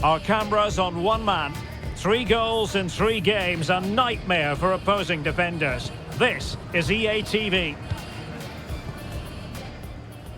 Our cameras on one man. 3 goals in 3 games, a nightmare for opposing defenders. This is EA TV.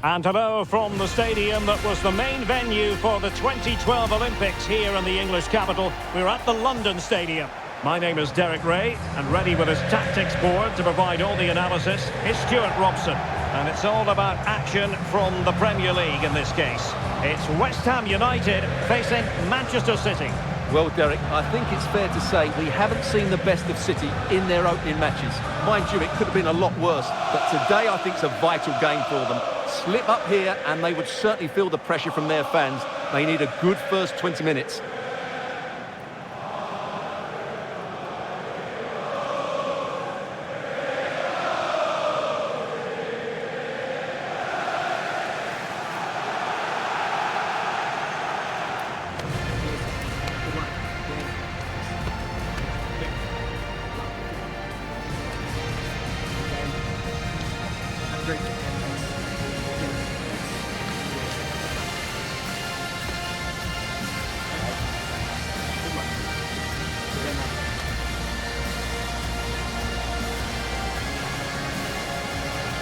And hello from the stadium that was the main venue for the 2012 Olympics here in the English capital. We're at the London Stadium. My name is Derek Ray, and ready with his tactics board to provide all the analysis is Stuart Robson. And it's all about action from the Premier League in this case. It's West Ham United facing Manchester City. Well, Derek, I think it's fair to say we haven't seen the best of City in their opening matches. Mind you, it could have been a lot worse, but today I think it's a vital game for them. Slip up here and they would certainly feel the pressure from their fans. They need a good first 20 minutes.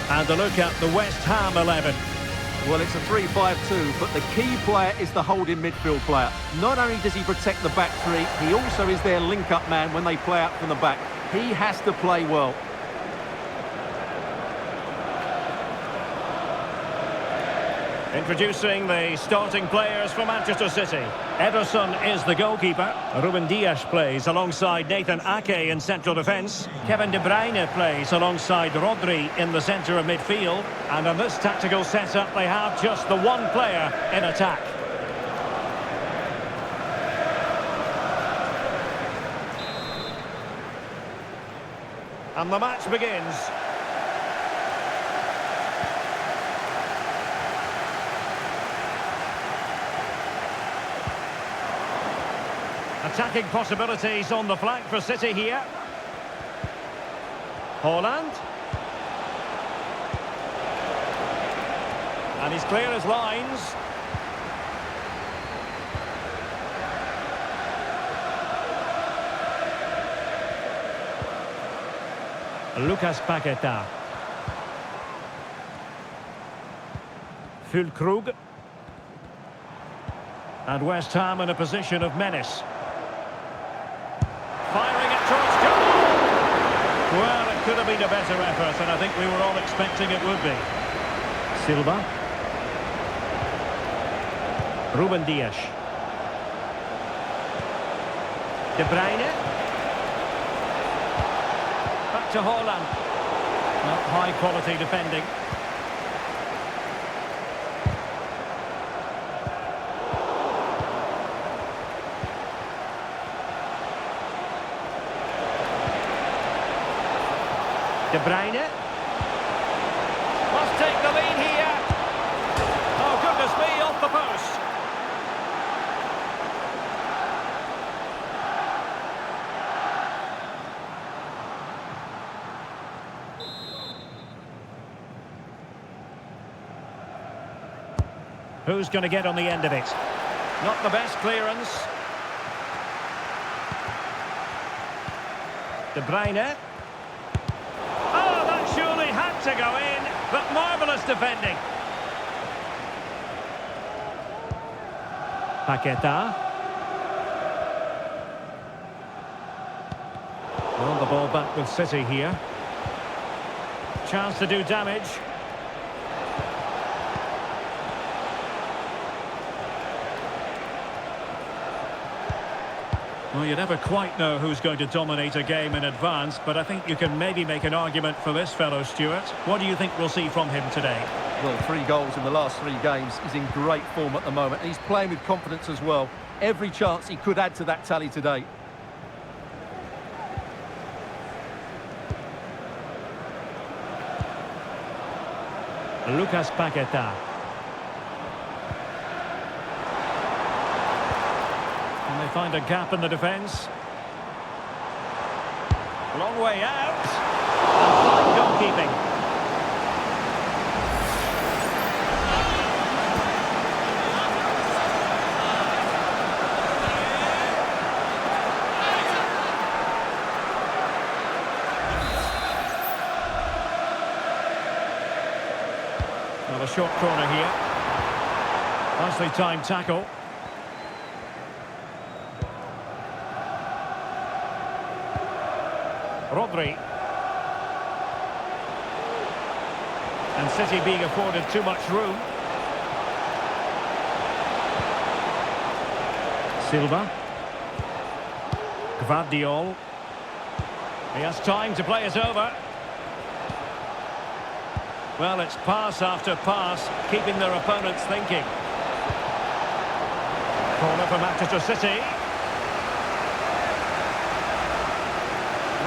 And a look at the West Ham 11. Well, it's a 3-5-2, but the key player is the holding midfield player. Not only does he protect the back three, he also is their link-up man when they play out from the back. He has to play well. Introducing the starting players for Manchester City. Ederson is the goalkeeper. Ruben Dias plays alongside Nathan Ake in central defence. Kevin De Bruyne plays alongside Rodri in the centre of midfield. And on this tactical setup, they have just the one player in attack. And the match begins. Attacking possibilities on the flank for City here. Haaland. And he's clear as lines. Lucas Paqueta. Füllkrug. And West Ham in a position of menace. Firing it towards goal! Well, it could have been a better effort, and I think we were all expecting it would be. Silva. Ruben Dias. De Bruyne. Back to Haaland. Not high-quality defending. De Bruyne. Must take the lead here. Oh, goodness me, off the post. Who's going to get on the end of it? Not the best clearance. De Bruyne. To go in, but marvellous defending. Paqueta. On the ball back with City here. Chance to do damage. Well, you never quite know who's going to dominate a game in advance, but I think you can maybe make an argument for this fellow, Stuart. What do you think we'll see from him today? Well, 3 goals in the last 3 games. He's in great form at the moment. He's playing with confidence as well. Every chance he could add to that tally today. Lucas Paqueta. And they find a gap in the defence. Long way out. And fine goalkeeping. short corner here. Nicely timed tackle. Rodri. And City being afforded too much room. Silva. Gvardiol. He has time to play it over. Well, it's pass after pass, keeping their opponents thinking. Corner for Manchester City.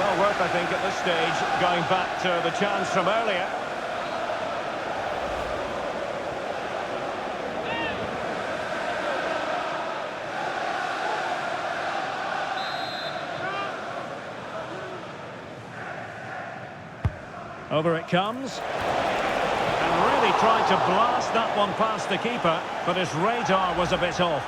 Well worth, I think, at this stage, going back to the chance from earlier. Over it comes. And really tried to blast that one past the keeper, but his radar was a bit off.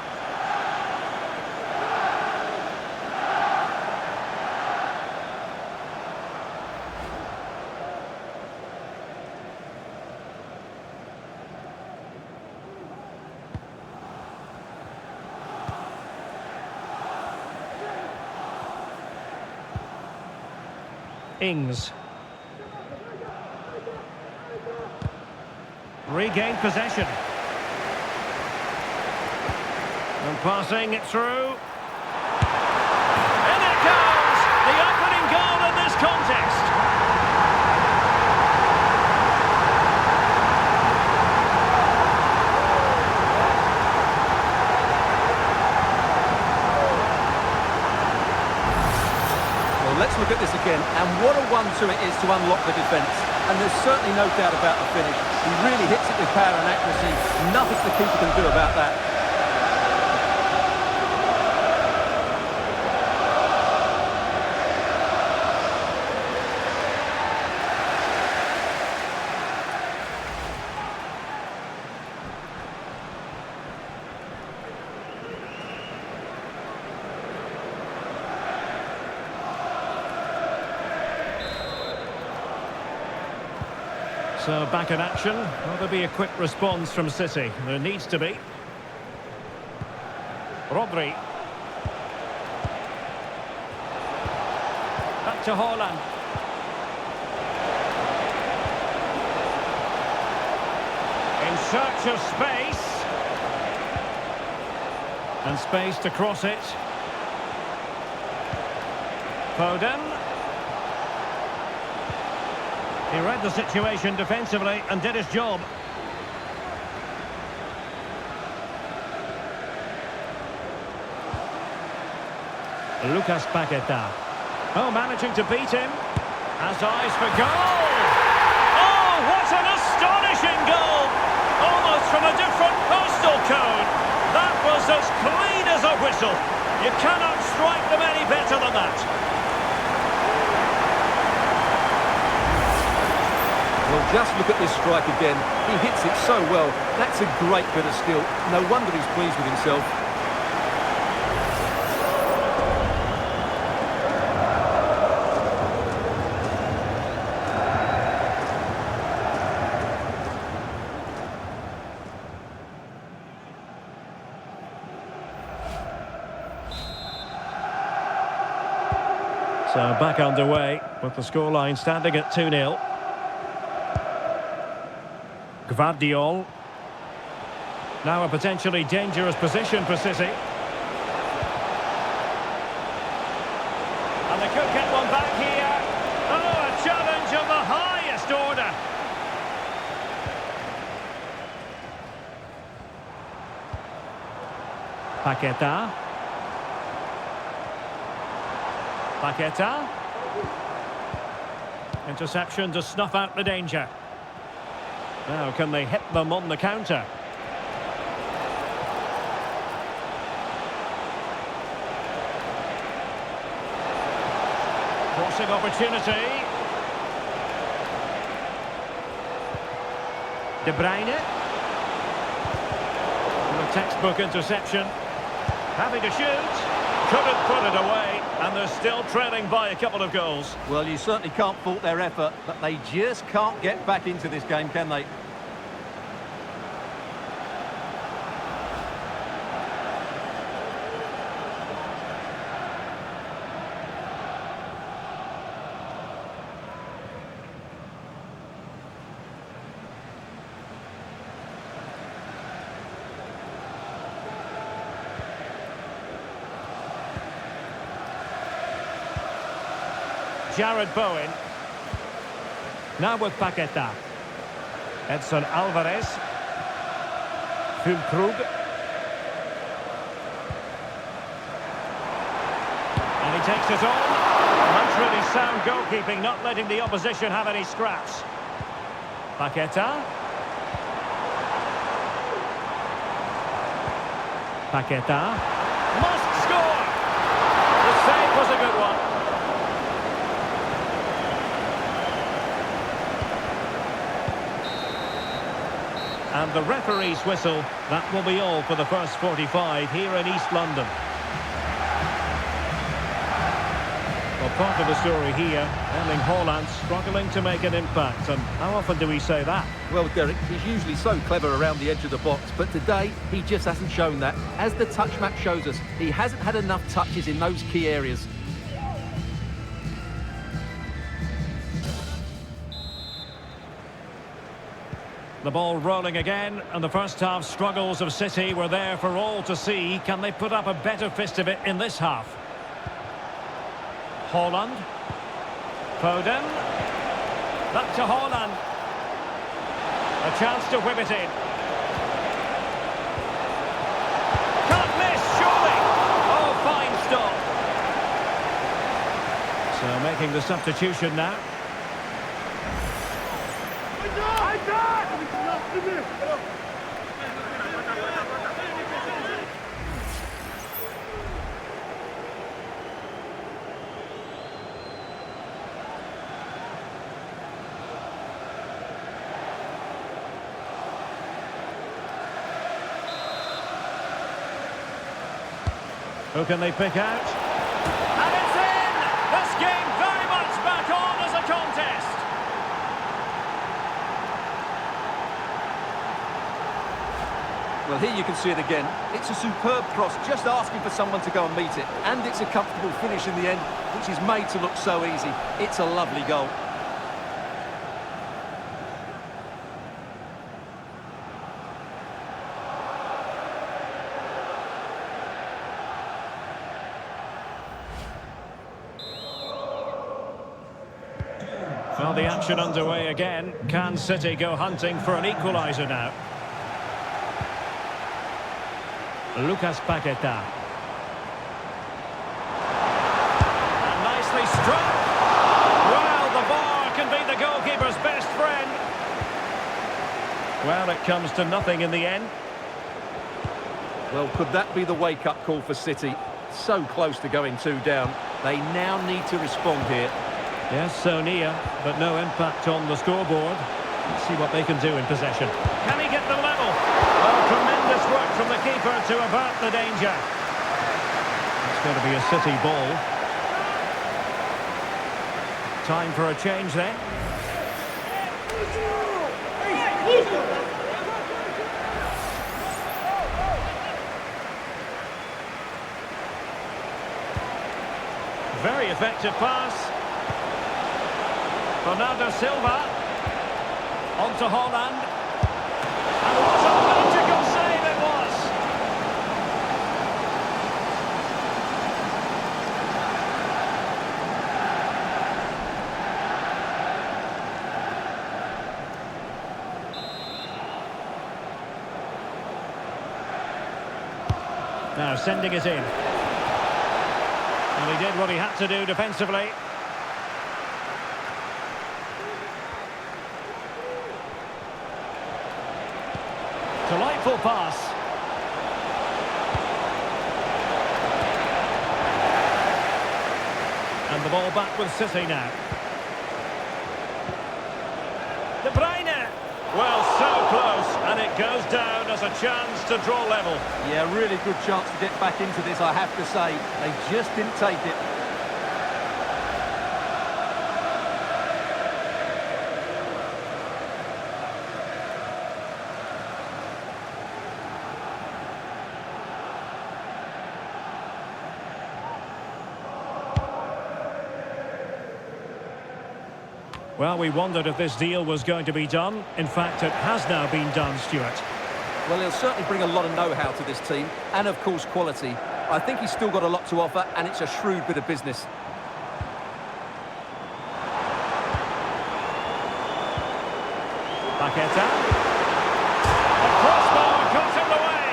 Ings. Regained possession. And passing it through. And it goes! The opening goal in this contest. Well, let's look at this again. And what a 1-2 it is to unlock the defence. And there's certainly no doubt about the finish. He really hits it with power and accuracy. Nothing the keeper can do about that. So back in action. Will there be a quick response from City? There needs to be. Rodri. Back to Haaland. In search of space. And space to cross it. Foden. He read the situation defensively and did his job. Lucas Paqueta. Oh, managing to beat him. Has eyes for goal! Oh, what an astonishing goal! Almost from a different postal code. That was as clean as a whistle. You cannot strike them any better than that. Well, just look at this strike again. He hits it so well. That's a great bit of skill. No wonder he's pleased with himself. So back underway with the scoreline standing at 2-0. Gvardiol. Now a potentially dangerous position for City. And they could get one back here. Oh, a challenge of the highest order. Paqueta. Paqueta. Interception to snuff out the danger. Now, can they hit them on the counter? Crossing opportunity. De Bruyne. And a textbook interception. Having to shoot. Couldn't put it away. And they're still trailing by a couple of goals. Well, you certainly can't fault their effort, but they just can't get back into this game, can they? Jared Bowen. Now with Paqueta. Edson Alvarez. Füllkrug. And he takes it on. That's really sound goalkeeping, not letting the opposition have any scraps. Paqueta. Paqueta. Must score! The save was a good one. And the referee's whistle, that will be all for the first 45 here in East London. Well, part of the story here, Erling Haaland struggling to make an impact. And how often do we say that? Well, Derek, he's usually so clever around the edge of the box, but today he just hasn't shown that. As the touch map shows us, he hasn't had enough touches in those key areas. The ball rolling again, and the first half struggles of City were there for all to see. Can they put up a better fist of it in this half? Haaland. Foden. Back to Haaland. A chance to whip it in. Can't miss, surely! Oh, fine stop. So making the substitution now. Who can they pick out? And it's in! This game very much back on as a contest. Well, here you can see it again. It's a superb cross, just asking for someone to go and meet it. And it's a comfortable finish in the end, which is made to look so easy. It's a lovely goal. Well, the action underway again. Can City go hunting for an equaliser now? Lucas Paqueta. And nicely struck. Well, the bar can be the goalkeeper's best friend. Well, it comes to nothing in the end. Well, could that be the wake-up call for City? So close to going 2 down. They now need to respond here. Yes, so near, but no impact on the scoreboard. Let's see what they can do in possession. Can he get them level? Oh, tremendous work from the keeper to avert the danger. It's going to be a City ball. Time for a change then. Very effective pass. Bernardo Silva. On to Haaland. And what a magical save it was! Now sending it in. And he did what he had to do defensively. Delightful pass. And the ball back with City now. De Bruyne. Well, so close, and it goes down as a chance to draw level. Yeah, really good chance to get back into this, I have to say. They just didn't take it. Well, we wondered if this deal was going to be done. In fact, it has now been done, Stuart. Well, he'll certainly bring a lot of know-how to this team, and of course quality. I think he's still got a lot to offer, and it's a shrewd bit of business. Paqueta. The crossbar got in the way.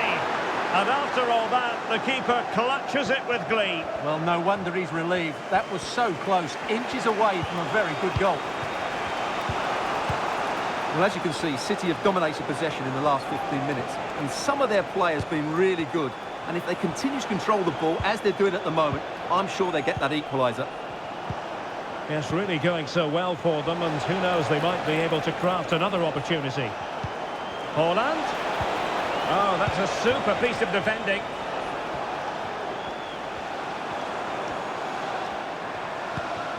And after all that, the keeper clutches it with glee. Well, no wonder he's relieved. That was so close, inches away from a very good goal. Well, as you can see, City have dominated possession in the last 15 minutes, and some of their players have been really good. And if they continue to control the ball, as they're doing at the moment, I'm sure they get that equaliser. Yes, really going so well for them, and who knows, they might be able to craft another opportunity. Haaland. Oh, that's a super piece of defending.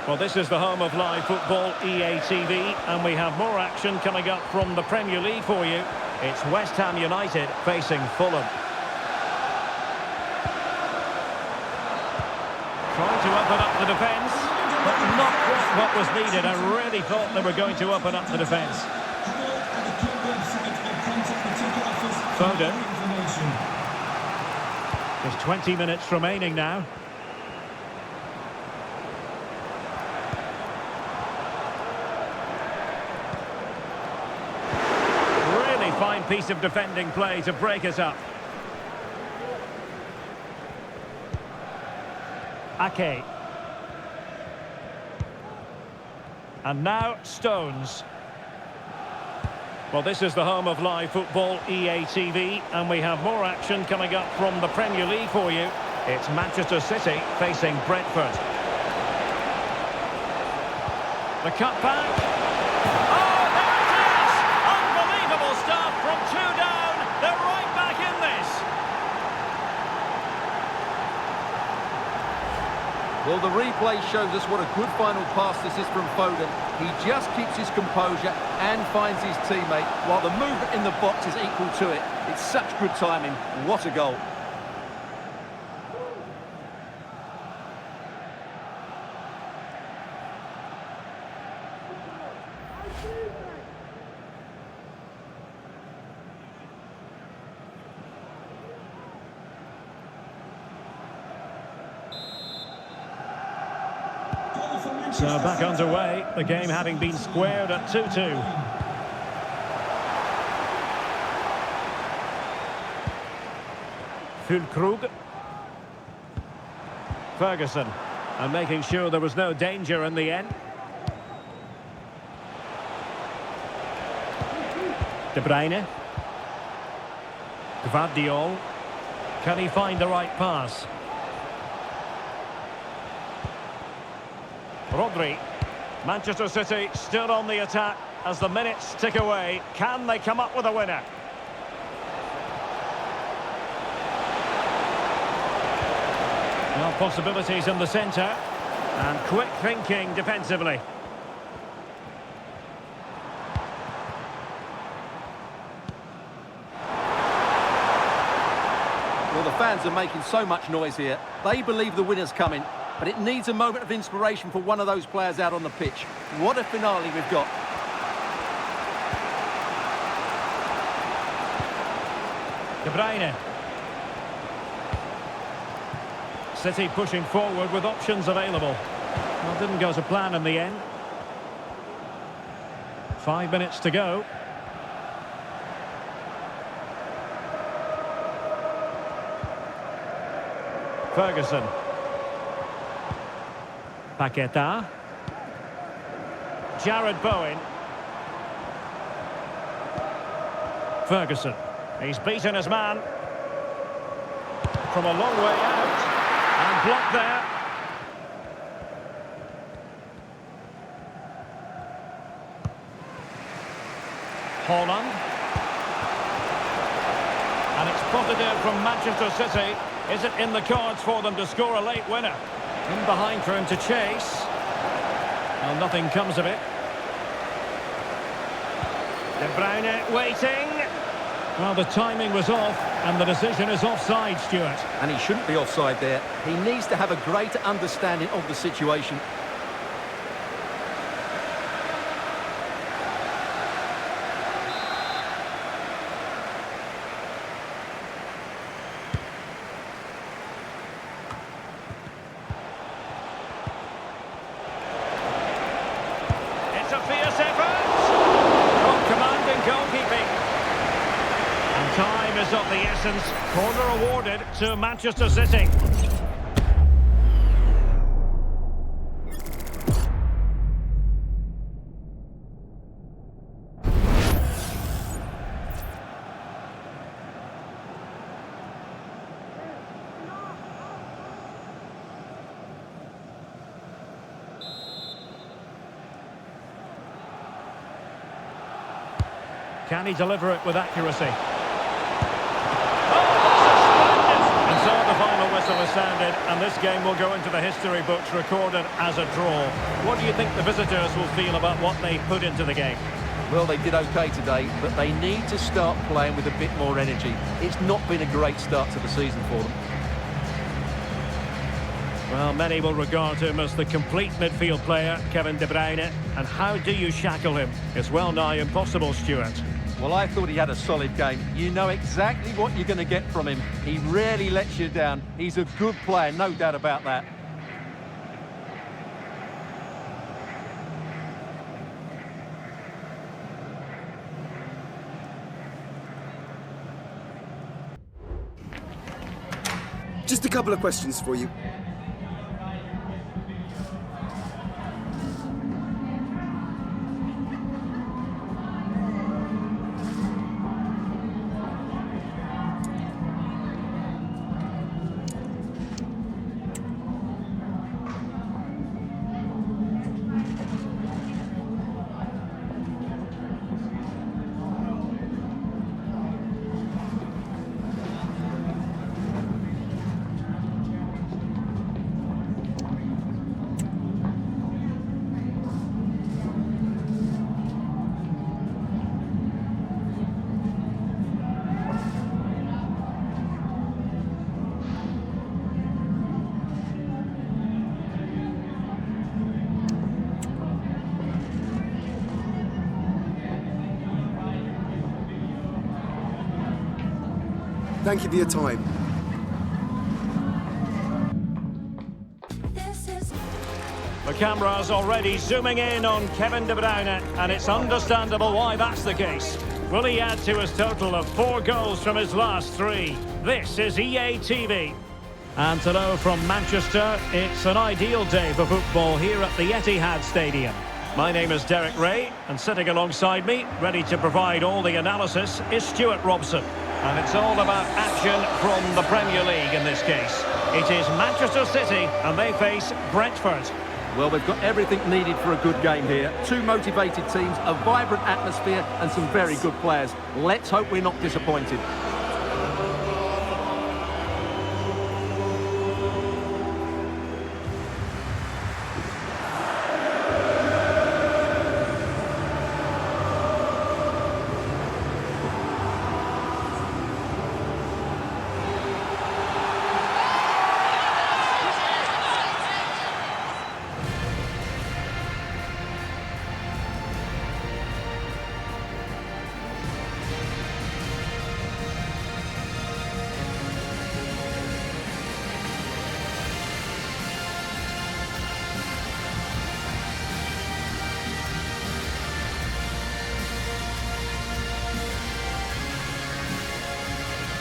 Well, this is the home of live football, EA TV, and we have more action coming up from the Premier League for you. It's West Ham United facing Fulham. Trying to open up the defence, but not quite what was needed. I really thought they were going to open up the defence. Foden. There's 20 minutes remaining now. Really fine piece of defending play to break us up. Ake. And now Stones. Well, this is the home of live football, EA TV, and we have more action coming up from the Premier League for you. It's Manchester City facing Brentford. The cutback. Oh, there it is! Unbelievable stuff from two down. They're right back in this. Well, the replay shows us what a good final pass this is from Foden. He just keeps his composure and finds his teammate, while the movement in the box is equal to it. It's such good timing. What a goal. So back underway, the game having been squared at 2-2. Füllkrug. Ferguson. And making sure there was no danger in the end. De Bruyne. Gvardiol. Can he find the right pass? Rodri. Manchester City still on the attack as the minutes tick away. Can they come up with a winner? Well, possibilities in the centre. And quick thinking defensively. Well, the fans are making so much noise here. They believe the winner's coming. But it needs a moment of inspiration for one of those players out on the pitch. What a finale we've got. De Bruyne. City pushing forward with options available. Well, didn't go to plan in the end. 5 minutes to go. Ferguson. Paqueta. Jared Bowen. Ferguson. He's beaten his man. From a long way out. And blocked there. Haaland. And it's positive from Manchester City. Is it in the cards for them to score a late winner? In behind for him to chase. Well, nothing comes of it. De Bruyne waiting. Well, the timing was off, and the decision is offside, Stuart. And he shouldn't be offside there. He needs to have a greater understanding of the situation. license. Corner awarded to Manchester City. Can he deliver it with accuracy? And so the final whistle is sounded, and this game will go into the history books recorded as a draw. What do you think the visitors will feel about what they put into the game? Well, they did okay today, but they need to start playing with a bit more energy. It's not been a great start to the season for them. Well, many will regard him as the complete midfield player, Kevin De Bruyne. And how do you shackle him? It's well nigh impossible, Stuart. Well, I thought he had a solid game. You know exactly what you're going to get from him. He rarely lets you down. He's a good player, no doubt about that. Just a couple of questions for you. Thank you for your time. The camera's already zooming in on Kevin De Bruyne, and it's understandable why that's the case. Will he add to his total of 4 goals from his last 3? This is EA TV. And hello from Manchester. It's an ideal day for football here at the Etihad Stadium. My name is Derek Ray, and sitting alongside me, ready to provide all the analysis, is Stuart Robson. And it's all about action from the Premier League in this case. It is Manchester City, and they face Brentford. Well, we've got everything needed for a good game here. 2 motivated teams, a vibrant atmosphere, and some very good players. Let's hope we're not disappointed.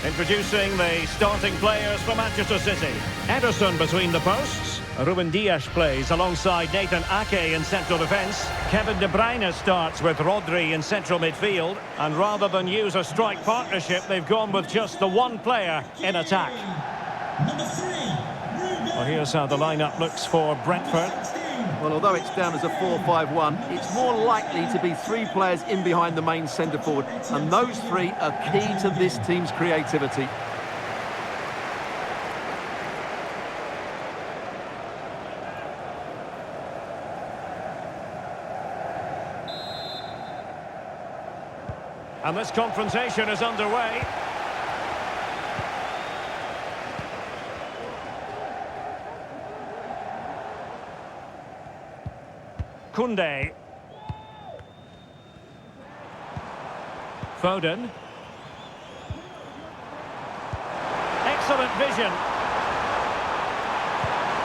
Introducing the starting players for Manchester City. Ederson between the posts. Ruben Dias plays alongside Nathan Ake in central defence. Kevin De Bruyne starts with Rodri in central midfield. And rather than use a strike partnership, they've gone with just the one player in attack. Number 3, Well, here's how the lineup looks for Brentford. Well, although it's down as a 4-5-1, it's more likely to be 3 players in behind the main centre-forward. And those 3 are key to this team's creativity. And this confrontation is underway. Koundé. Foden. Excellent vision.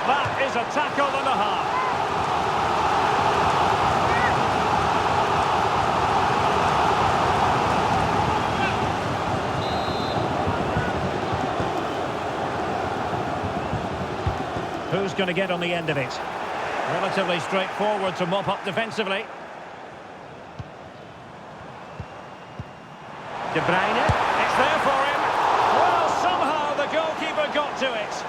That is a tackle and a half. Who's going to get on the end of it? Relatively straightforward to mop up defensively. De Bruyne, it's there for him. Well, somehow the goalkeeper got to it.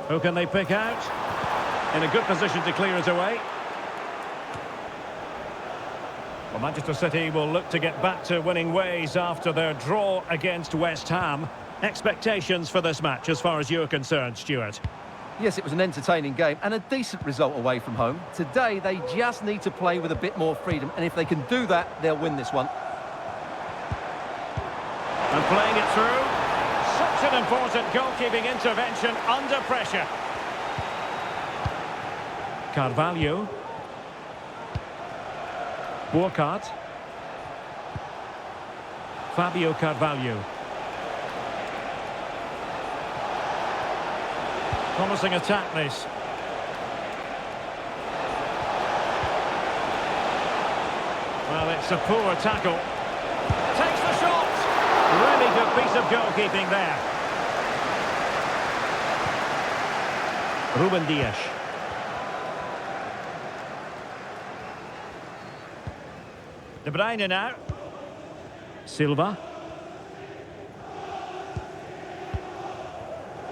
Who can they pick out? In a good position to clear it away. Well, Manchester City will look to get back to winning ways after their draw against West Ham. Expectations for this match as far as you're concerned, Stuart? Yes, it was an entertaining game and a decent result away from home. Today, they just need to play with a bit more freedom, and if they can do that, they'll win this one. And playing it through. Such an important goalkeeping intervention under pressure. Carvalho. Burkhardt. Fabio Carvalho. Promising attack this. Well, it's a poor tackle. Takes the shot. Really good piece of goalkeeping there. Ruben Dias. De Bruyne now. Silva.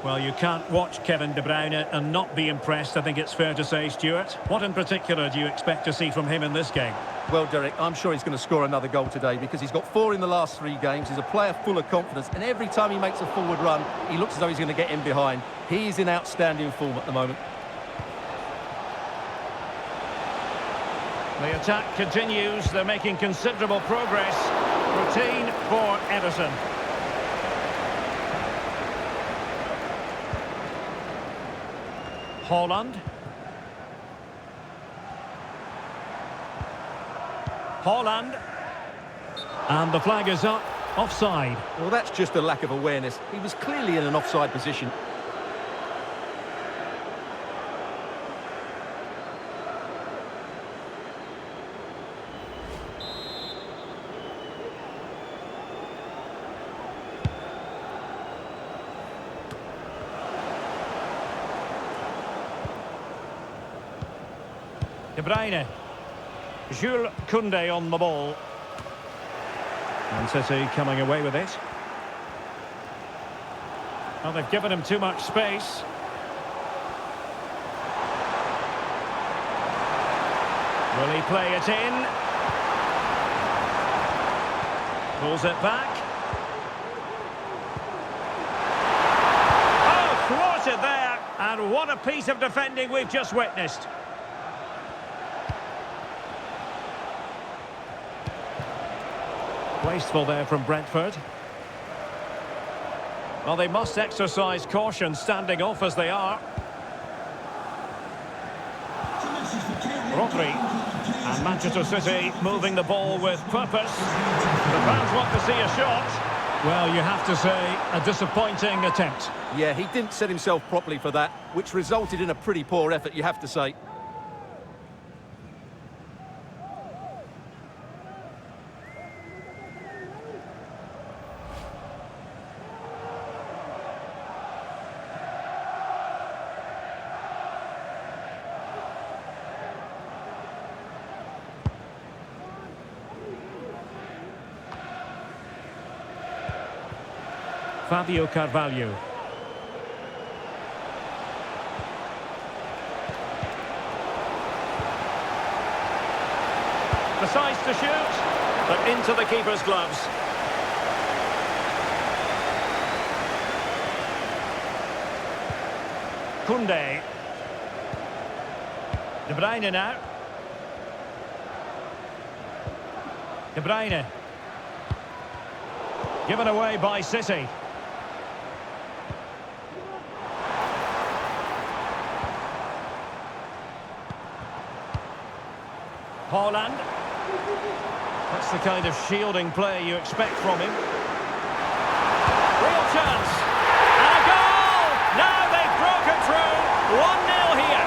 Well, you can't watch Kevin De Bruyne and not be impressed, I think it's fair to say, Stuart. What in particular do you expect to see from him in this game? Well, Derek, I'm sure he's going to score another goal today because he's got 4 in the last 3 games. He's a player full of confidence, and every time he makes a forward run, he looks as though he's going to get in behind. He's in outstanding form at the moment. The attack continues. They're making considerable progress. Routine for Ederson. Haaland. Haaland. And the flag is up. Offside. Well, that's just a lack of awareness. He was clearly in an offside position. De Bruyne. Jules Koundé on the ball. And City coming away with it. Well, they've given him too much space. Will he play it in? Pulls it back. Oh, thwarted there. And what a piece of defending we've just witnessed. Wasteful there from Brentford. Well, they must exercise caution standing off as they are. Rodri. And Manchester City moving the ball with purpose. The fans want to see a shot. Well, you have to say, a disappointing attempt. Yeah, he didn't set himself properly for that, which resulted in a pretty poor effort, you have to say. Fabio Carvalho. Decides to shoot, but into the keeper's gloves. Koundé. De Bruyne now. De Bruyne. Given away by City. Haaland. That's the kind of shielding play you expect from him. Real chance. 1-0 here.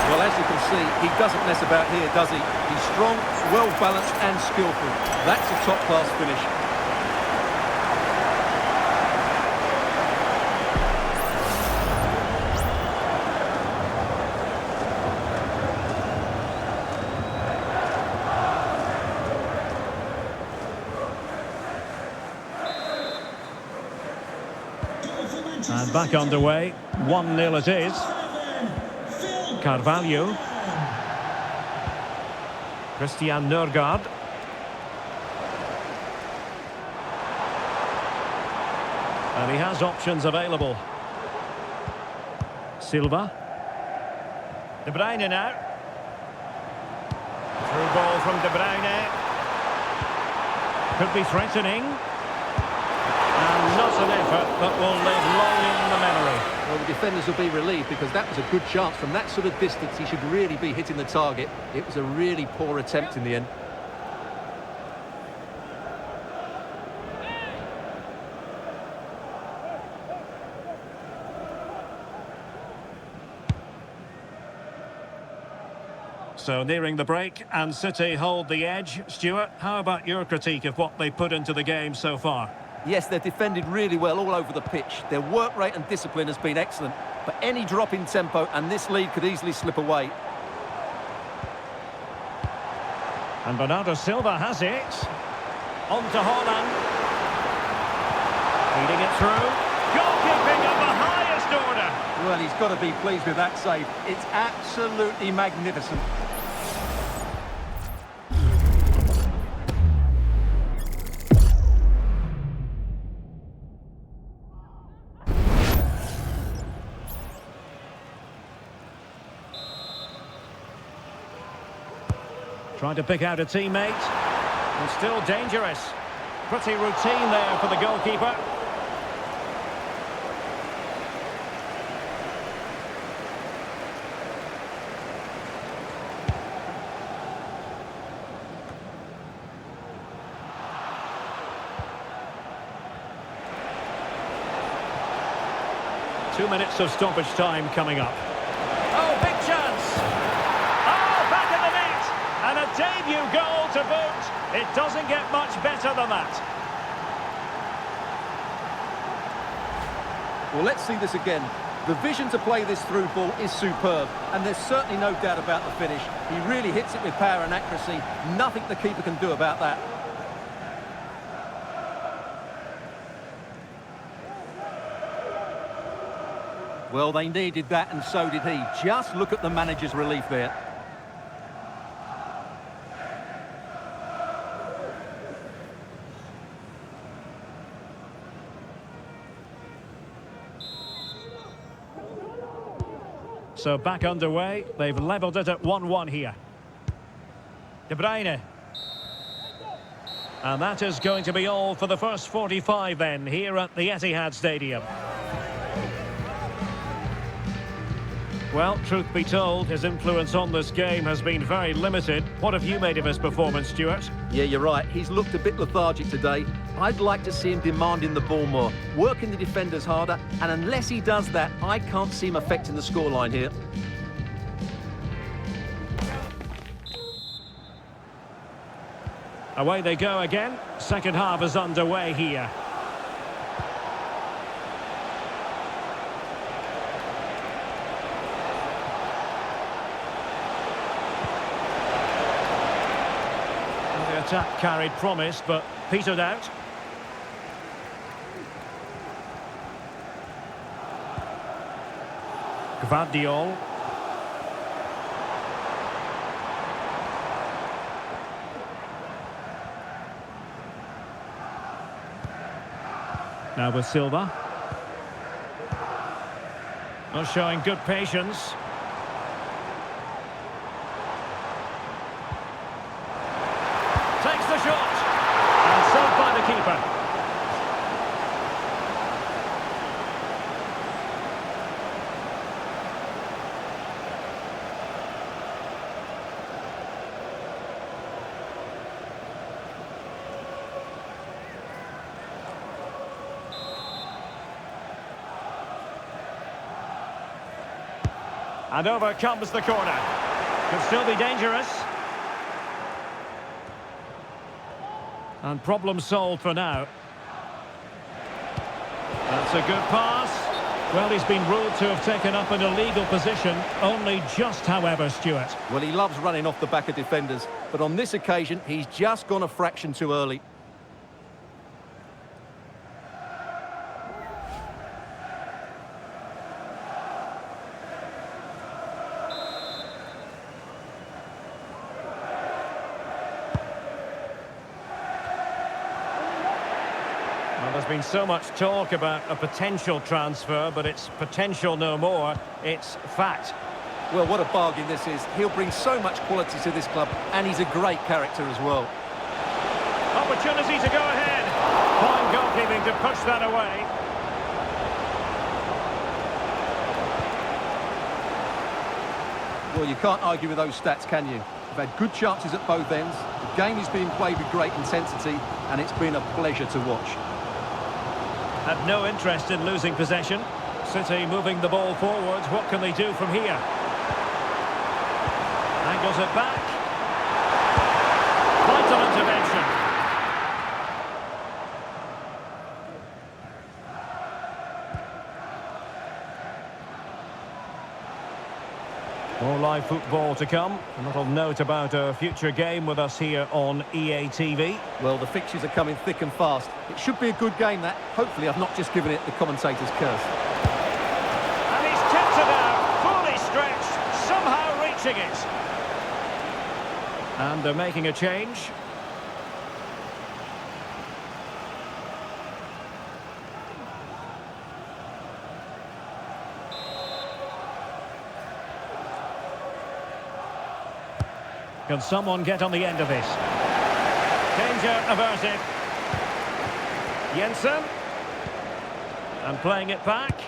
Well, as you can see, he doesn't mess about here, does he? He's strong, well-balanced and skillful. That's a top-class finish. And back underway. 1-0 it is. Carvalho. Christian Nørgaard. And he has options available. Silva. De Bruyne now. Through ball from De Bruyne. Could be threatening. And not an effort that will live long in the memory. Well, the defenders will be relieved because that was a good chance. From that sort of distance, he should really be hitting the target. It was a really poor attempt in the end. So nearing the break, and City hold the edge. Stuart, how about your critique of what they put into the game so far? Yes, they're defended really well all over the pitch. Their work rate and discipline has been excellent. But any drop in tempo and this lead could easily slip away. And Bernardo Silva has it. On to Haaland. Feeding it through. Goalkeeping of the highest order. Well, he's got to be pleased with that save. It's absolutely magnificent. Trying to pick out a teammate. And still dangerous. Pretty routine there for the goalkeeper. Two minutes of stoppage time coming up. Oh, big chance! Oh, back in the net! And a debut goal to boot. It doesn't get much better than that. Well, let's see this again. The vision to play this through ball is superb, and there's certainly no doubt about the finish. He really hits it with power and accuracy. Nothing the keeper can do about that. Well, they needed that, and so did he. Just look at the manager's relief there. So back underway. They've levelled it at 1-1 here. De Bruyne. And that is going to be all for the first 45 then, here at the Etihad Stadium. Well, truth be told, his influence on this game has been very limited. What have you made of his performance, Stuart? Yeah, you're right. He's looked a bit lethargic today. I'd like to see him demanding the ball more, working the defenders harder, and unless he does that, I can't see him affecting the scoreline here. Away they go again. Second half is underway here. The attack carried promise, but petered out. Gvardiol. Now with Silva. Not showing good patience. Takes the shot. And saved by the keeper. And over comes the corner. Could still be dangerous. And problem solved for now. That's a good pass. Well, he's been ruled to have taken up an illegal position. Only just, however, Stuart. Well, he loves running off the back of defenders, but on this occasion, he's just gone a fraction too early. Well, there's been so much talk about a potential transfer, but it's potential no more. It's fact. Well, what a bargain this is. He'll bring so much quality to this club, and he's a great character as well. Opportunity to go ahead. Fine goalkeeping to push that away. Well, you can't argue with those stats, can you? We've had good chances at both ends. The game is being played with great intensity, and it's been a pleasure to watch. Have no interest in losing possession. City moving the ball forwards. What can they do from here? Angles it back. Vital intervention. More live football to come. A little note about a future game with us here on EA TV. Well, the fixtures are coming thick and fast. It should be a good game, that. Hopefully, I've not just given it the commentator's curse. And he's tipped it out, fully stretched, somehow reaching it. And they're making a change. Can someone get on the end of this? Danger averted. Jensen. And playing it back.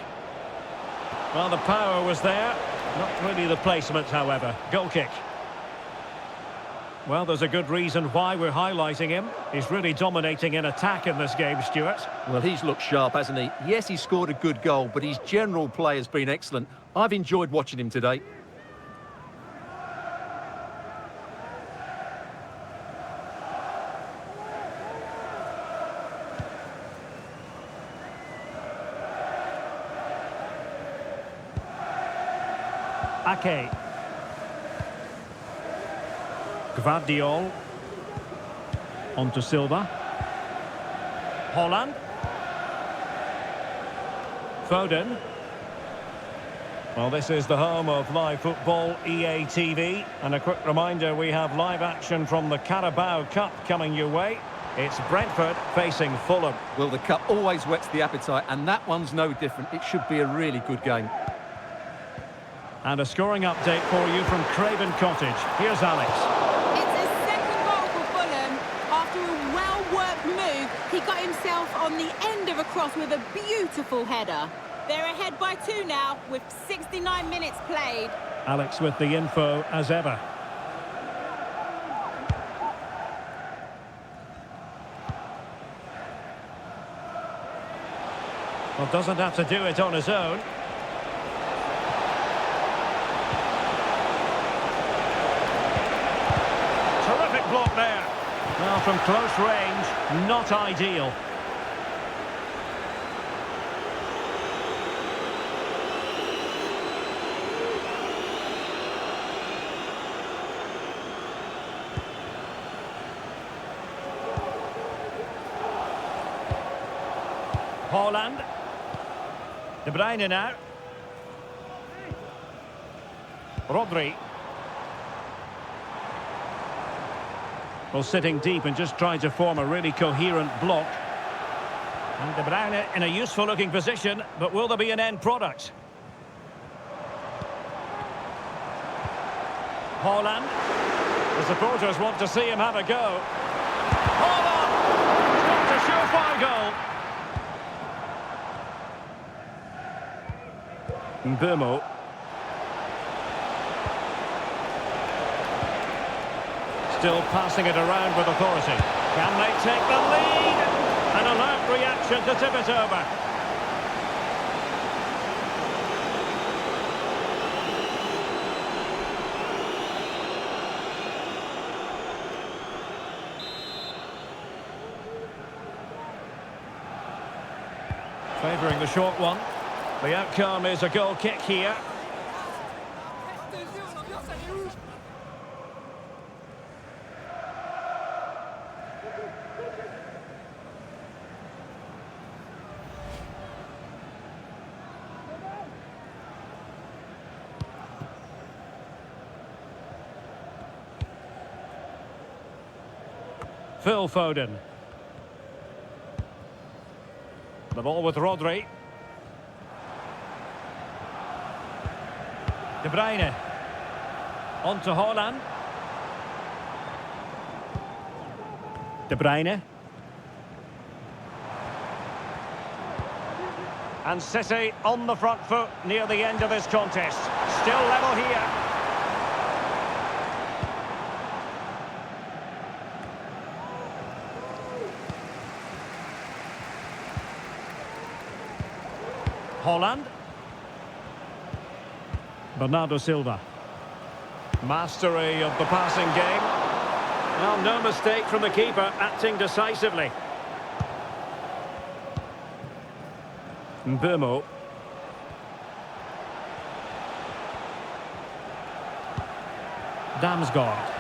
Well, the power was there. Not really the placement, however. Goal kick. Well, there's a good reason why we're highlighting him. He's really dominating in attack in this game, Stuart. Well, he's looked sharp, hasn't he? Yes, he scored a good goal, but his general play has been excellent. I've enjoyed watching him today. Ake. Gvardiol. On to Silva. Holland. Foden. Well, this is the home of live football, EA TV. And a quick reminder, we have live action from the Carabao Cup coming your way. It's Brentford facing Fulham. Well, the cup always whets the appetite, and that one's no different. It should be a really good game. And a scoring update for you from Craven Cottage. Here's Alex. It's a second goal for Fulham. After a well-worked move, he got himself on the end of a cross with a beautiful header. They're ahead by 2 now, with 69 minutes played. Alex with the info as ever. Well, doesn't have to do it on his own. Terrific block there. Well, from close range, not ideal. Holland. De Bruyne now. Rodri. Well, sitting deep and just trying to form a really coherent block. And De Bruyne in a useful looking position, but will there be an end product? Holland. The supporters want to see him have a go. Holland! It's got a surefire goal. Mbeumo. Still passing it around with authority. Can they take the lead? An alert reaction to tip it over. Favouring the short one. The outcome is a goal kick here. Phil Foden. The ball with Rodri. De Bruyne. On to Haaland. De Bruyne. And City on the front foot near the end of this contest. Still level here. Haaland. Bernardo Silva. Mastery of the passing game. Well, no mistake from the keeper, acting decisively. Mbeumo. Damsgaard.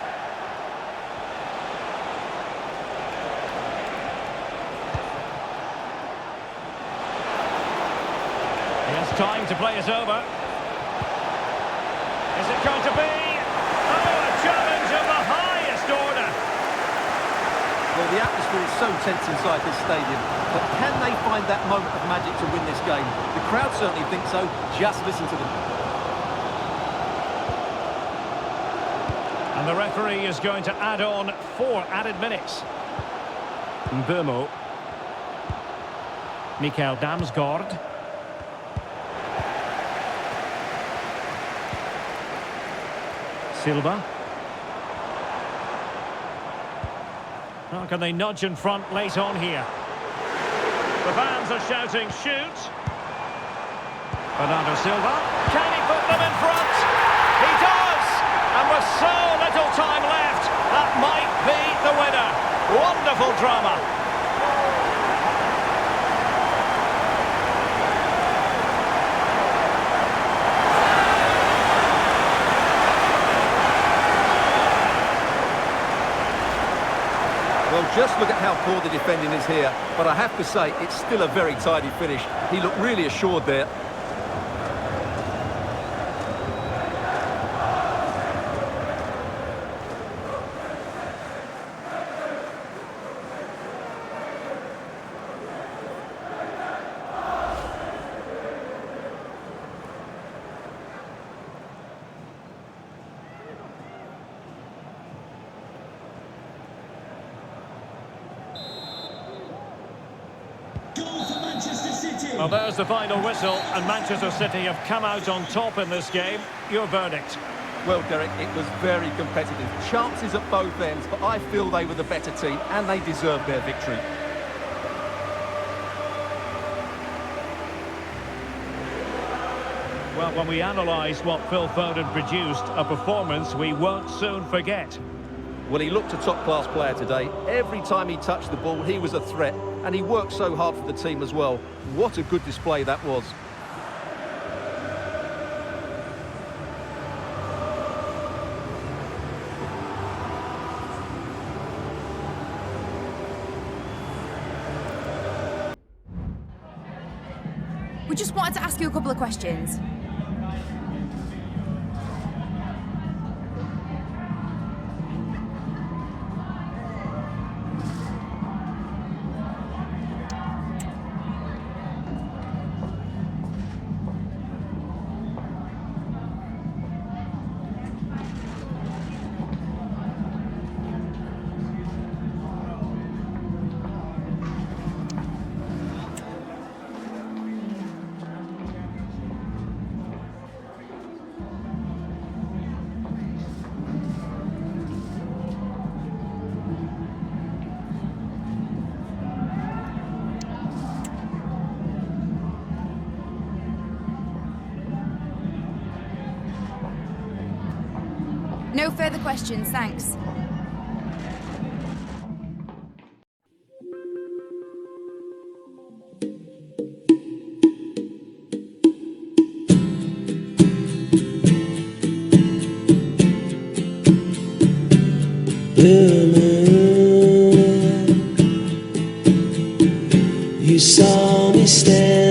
He has time to play it over. Is it going to be? Oh, a challenge of the highest order. Well, the atmosphere is so tense inside this stadium, but can they find that moment of magic to win this game? The crowd certainly think so. Just listen to them. And the referee is going to add on 4 added minutes. Mbeumo. Mikael Damsgaard. Silva. How can they nudge in front late on here? The fans are shouting, shoot! Bernardo Silva. Can he put them in front? He does! And with so little time left, that might be the winner. Wonderful drama. Well, just look at how poor the defending is here. But I have to say, it's still a very tidy finish. He looked really assured there. Well, there's the final whistle, and Manchester City have come out on top in this game. Your verdict? Well, Derek, it was very competitive. Chances at both ends, but I feel they were the better team, and they deserved their victory. Well, when we analyse what Phil Foden produced, a performance we won't soon forget. Well, he looked a top-class player today. Every time he touched the ball, he was a threat, and he worked so hard for the team as well. What a good display that was. We just wanted to ask you a couple of questions. No further questions, thanks. blue moon. You saw me stand